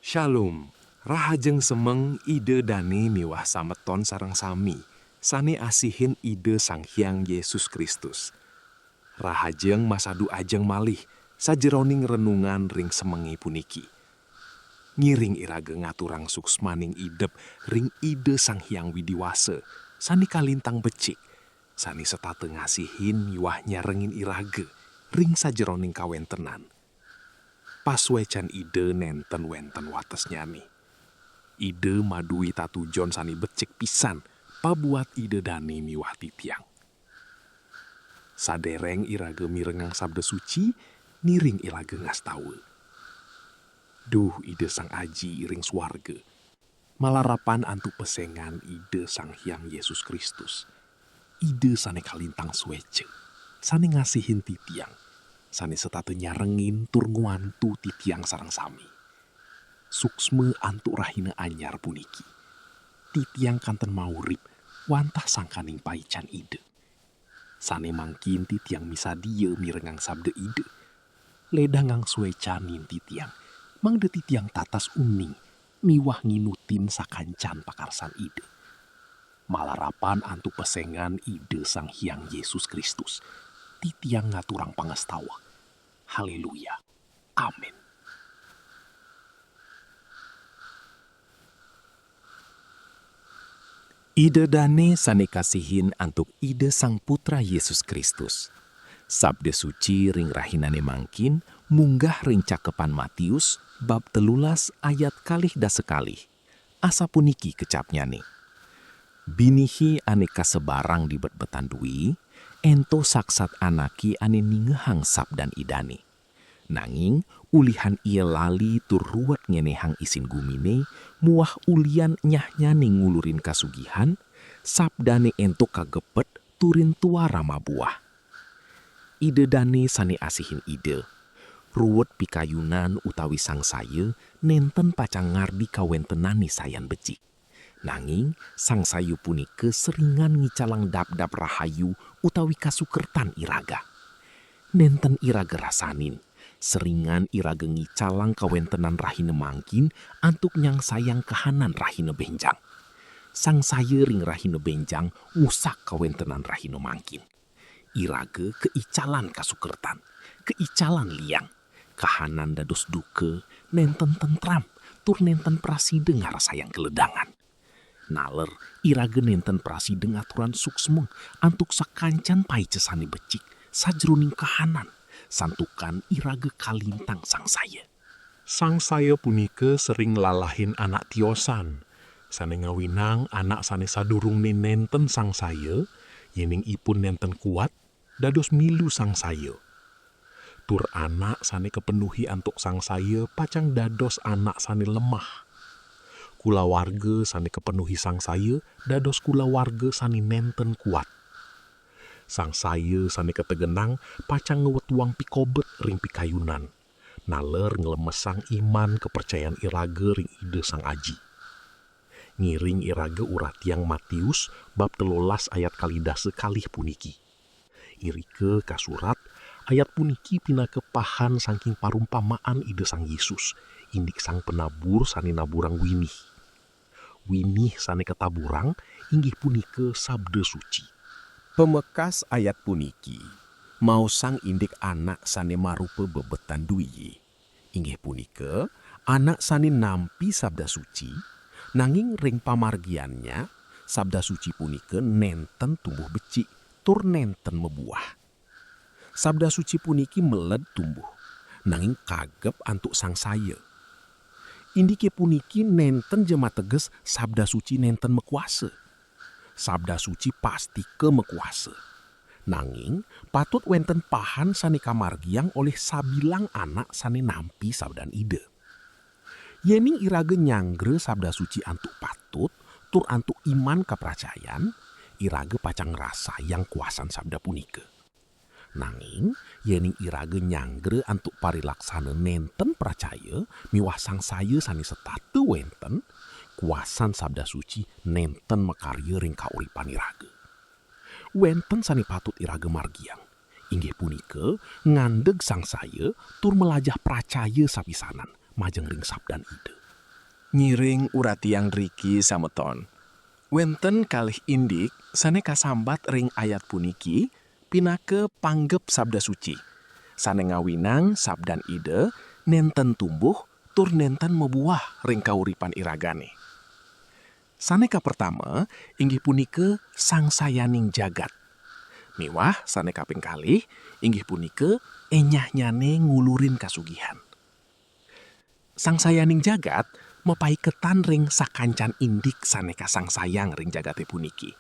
Shalom, rahajeng semeng ide dani miwah sameton sareng sami, sane asihin ide Sang Hyang Yesus Kristus. Rahajeng masadu ajeng malih, sajeroning renungan ring semengi puniki. Ngiring irage ngaturang suksmaning idep ring ide Sang Hyang Widiwase, sani kalintang becik, sani setate ngasihin miwah nyarengin irage, ring sajeroning kawentenan. Paswecan ide nenten wenten wates nyani. Ide madui tatujon sani becik pisan, pabuat ide dani miwah titiang. Sadereng irage mirengang sabda suci, niring irage ngastawe. Duh ide Sang Aji iring swarge, malarapan antu pesengan ide Sang Hyang Yesus Kristus. Ide sane kalintang swece, sane ngasihin titiang, sane setate nyarengin tur nguantu titiang sareng sami. Suksme antuk rahina anyar puniki. Titiang kanten maurip, wantah sangkaning paican ide. Sane mangkin titiang misadia mirengang sabda ide. Ledangang suecanin titiang, mangde titiang tatas uning, miwah nginutin sakancan pakarsan ide. Malarapan antuk pesengan ide Sang Hyang Yesus Kristus. Titiang ngaturang pangestawa. Haleluya. Amin. Ide dane sane kasihin antuk ide Sang Putra Yesus Kristus. Sabda suci ring rahinane mangkin munggah ring cakepan Matius bab 13 ayat kalih da sekalih. Asa puniki kecapnyane. Binihi ane kasebarang di bet-betan dui, ento saksat anaki ane ningehang sabdan idane. Nanging ulihan ia lali tur ruwet ngenehang isin gumine, muah ulian nyahnyane ngulurin kasugihan, sabdane ento kagepet turin tuara mabuah. Ide dane sane asihin ide. Ruwet pikayunan utawi sangsaya nenten pacang ngardi kawentenani sayan becik. Nanging sang sayu punike seringan ngicalang dap-dap rahayu utawi kasukertan iraga. Nenten iraga rasanin, seringan iraga ngicalang kawentenan rahina mangkin antuk nyang sayang kahanan rahina benjang. Sang saya ring rahina benjang ngusak kawentenan rahina mangkin. Iraga keicalan kasukertan, keicalan liang, kahanan dados duke, nenten tentram, tur nenten praside ngarasayang keledangan. Naler iraga nenten praside ngaturan suksmeng antuk sakancan paicesane becik sajroning kahanan santukan iraga kalintang sang saya. Sang saya punike sering lalahin anak tiosan. Sane ngawinang anak sane sadurungne nenten sang saya, yening ipun nenten kuat, dados milu sang saya. Tur anak sane kepenuhi antuk sang saya pacang dados anak sane lemah. Kulawarga sane kepenuhi sang saya dados kulawarga sane nenten kuat. Sang saya sane ketegenang pacang ngewetuang pikobet ring pikayunan. Naler ngelemesang iman kepercayaan iraga ring ide Sang Aji. Ngiring iraga urat tiang Matius bab 13 ayat kalidase kalih puniki. Irike kasurat ayat puniki pinake pahan saking parumpamaan ide Sang Yesus, indik sang penabur sane naburang winih. Winih sane ketaburang inggih punike sabda suci. Pemekas ayat puniki, mau sang indik anak sane marupa bebetan duyi. Inggih punike, anak sane nampi sabda suci, nanging ring pamargiannya, sabda suci punike nenten tumbuh becik, tur nenten mebuah. Sabda suci puniki meled tumbuh, nanging kagep antuk sang saya. Indike puniki nenten jema teges sabda suci nenten mekuase. Sabda suci pasti ke mekuase. Nanging patut wenten pahan sane kamargiang oleh sabilang anak sane nampi sabdan ide. Yening iraga nyanggre sabda suci antuk patut, tur antuk iman kapracayan, iraga pacang rasa yang kuasan sabda punike. Nanging yening iraga nyanggre antuk parilaksana nenten percaya miwah sang saya sane setate wenten, kuasan sabda suci nenten makarya ring kauripan iraga. Wenten sane patut iraga margiang, inggih punike ngandeg sang saya tur melajah percaya sapisanan majeng ring sabdan ide. Ngiring uratiang riki sameton. Wenten kalih indik sane kasambat ring ayat puniki pinake panggep sabda suci. Sane ngawinang sabdan ide nenten tumbuh tur nenten mebuah ring kauripan iragane. Saneka pertama inggih punike sangsayaning jagat. Miwah sane kaping kalih inggih punike enyah-nyane ngulurin kasugihan. Sangsayaning jagat mepaiketan ring sakancan indik saneka sangsayang ring jagate puniki.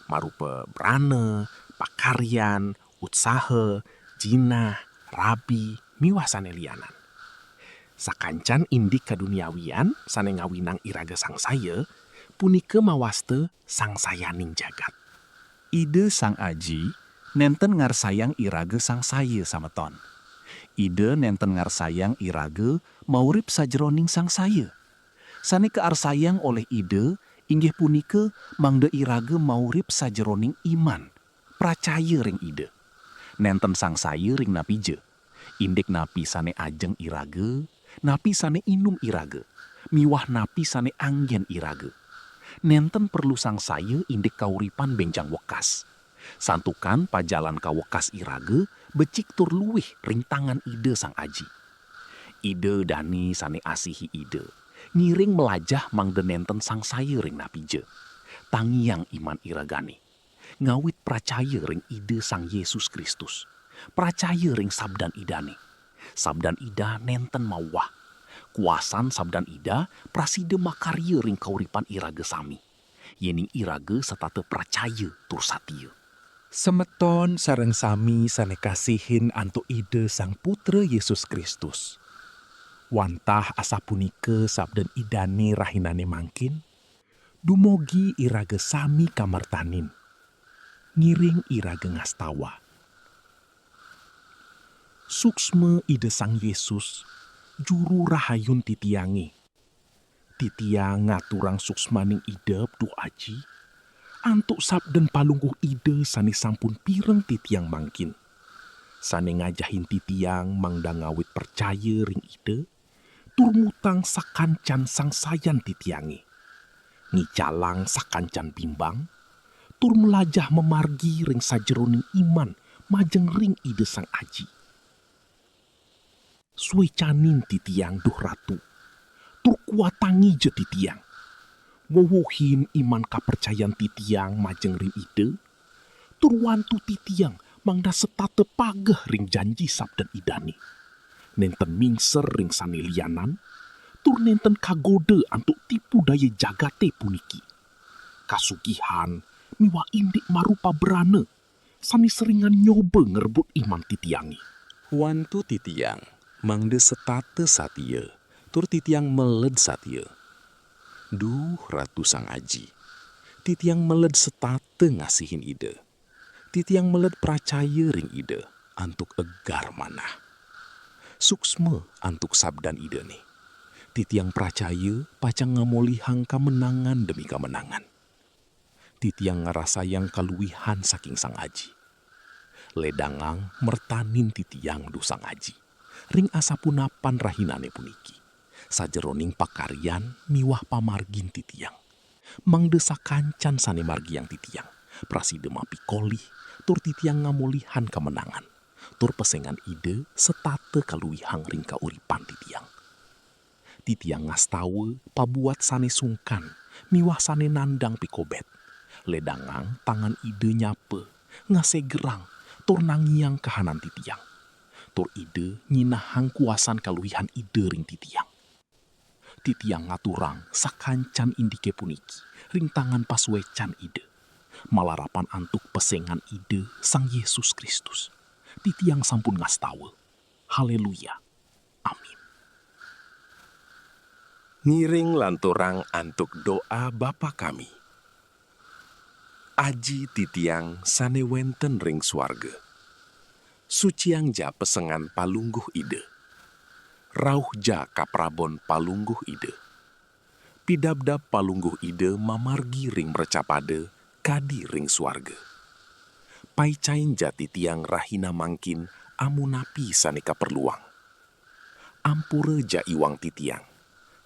Marupa brane, pakaryan, utsaha, jinah, rabi, miwah sane lianan. Sakancan indik kaduniawian sane ngawinang iraga sangsaya punike mawaste sangsayaning jagat. Ide sang aji nenten ngarsayang iraga sang saya sameton. Ide nenten ngarsayang iraga maurip sajroning sang saya. Sane kaarsayang oleh ide inggih punika mangda iraga maurip sajroning iman, pracaya ring ide. Nenten sang saya ring napije. Indik napi sane ajeng iraga, napi sane inum iraga, miwah napi sane anggen iraga. Nenten perlu sang saya indik kauripan benjang wekas. Santukan pajalan kawekas iraga becik tur luwih ring tangan ide sang aji. Ide dani sane asihi ide. Ngiring melajah mangde nenten sang saya ring napije. Tangiang iman iragane. Ngawit percaya ring ide sang Yesus Kristus. Percaya ring sabdan idane. Sabdan ida nenten mawah. Kuasan sabdan ida praside makarya ring kauripan iraga sami. Yening iraga setate percaya tur satia. Semeton sareng sami sane kasihin antuk ide sang putra Yesus Kristus. Wantah asa punike sabdan idane rahinane mangkin, dumogi iraga sami kamartanin. Ngiring iraga ngastawa. Suksme ide sang Yesus, juru rahayun titiangi. Titiang ngaturang suksmaning idep du aji, antuk sabden palungguh ide sane sampun pireng titiang mangkin. Sane ngajahin titiang mangda ngawit percaya ring ide, tur mutang sakancan sangsayan titiangi. Ngicalang sakancan bimbang, tur melajah memargi ring sajroning iman majeng ring ide sang aji. Suecanin titiang duh ratu, tur kuatangi je titiang. Wowohin iman kapercayan titiang majeng ring ide, tur wantu titiang mangda setate pageh ring janji sabdan idane. Nenten mingser ring sane lianan, tur nenten kagode antuk tipu daya jagate puniki. Kasugihan miwa indik marupa berane, sane seringan nyoba ngerebut iman titiangi. Wantu titiang mangde setate satia, tur titiang meled satia. Duh ratu sang aji, titiang meled setate ngasihin ide. Titiang meled percaya ring ide, antuk egar manah. Suksme antuk sabdan ide nih. Titiang percaya pacang ngamolihang kemenangan demi kemenangan. Titiang ngerasa yang kaluwihan saking sang aji. Ledangang mertanin titiang du sang aji. Ring asapunapan rahinane puniki. Sajeroning pakaryan miwah pamargin titiang. Mangdesa kancan sane margiang titiang. Praside mapi kolih, tur titiang ngamulihan kemenangan. Tur pesengan ide setate kaluwihang ring kauripan titiang. Titiang ngastawe pabuat sane sungkan, miwah sane nandang pikobet. Ledangang tangan ide nyape, ngase gerang, tur nangiang kahanan titiang. Tur ide nyinahang kuasan kaluwihan ide ring titiang. Titiang ngaturang sakancan indike puniki, ring tangan pasuecan ide. Malarapan antuk pesengan ide sang Yesus Kristus. Titiang sampun ngastawe. Haleluya. Amin. Ngiring lanturang antuk doa Bapa kami. Aji titiang sane wenten ring swarga. Suciang ja pesengan palungguh ide. Rauh ja kaprabon palungguh ide. Pidabdab palungguh ide mamargi ring mercapade kadi ring swarga. Paicain jati tiang rahina mangkin amunapi sane kaperluang. Ampure ja iwang titiang.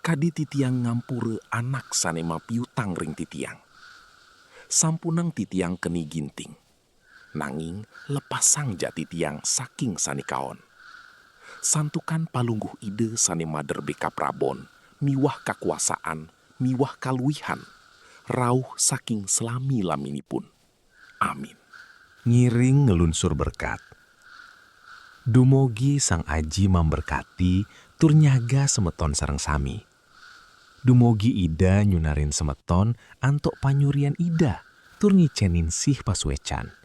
Kadi titiang ngampure anak sanema piutang ring titiang. Sampunang titiang keni ginting. Nanging lepasang jati titiang saking sanikaon. Santukan palungguh ide sanema derbeka prabon, miwah kakuasaan, miwah kaluihan, rauh saking selami laminipun. Amin. Ngiring ngelunsur berkat. Dumogi Sang Aji memberkati tur nyaga semeton sareng sami. Dumogi Ida nyunarin semeton antuk panyurian Ida tur ngicenin sih pasuecan.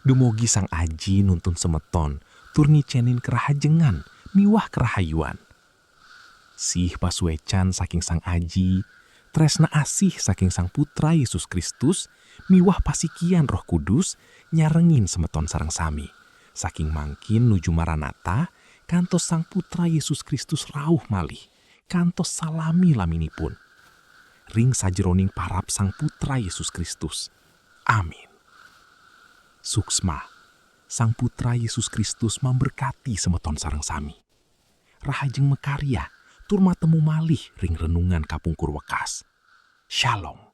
Dumogi Sang Aji nuntun semeton tur ngicenin kerahajengan miwah kerahayuan. Sih pasuecan saking Sang Aji, tresna asih saking Sang Putra Yesus Kristus, miwah pasikian Roh Kudus nyarengin semeton sareng sami. Saking mangkin nuju Maranatha, kantos Sang Putra Yesus Kristus rauh malih, kantos salami laminipun. Ring sajeroning parap Sang Putra Yesus Kristus. Amin. Suksma, Sang Putra Yesus Kristus memberkati semeton sareng sami. Rahajeng mekarya, tur matemu malih ring renungan kapungkur wekas. Shalom.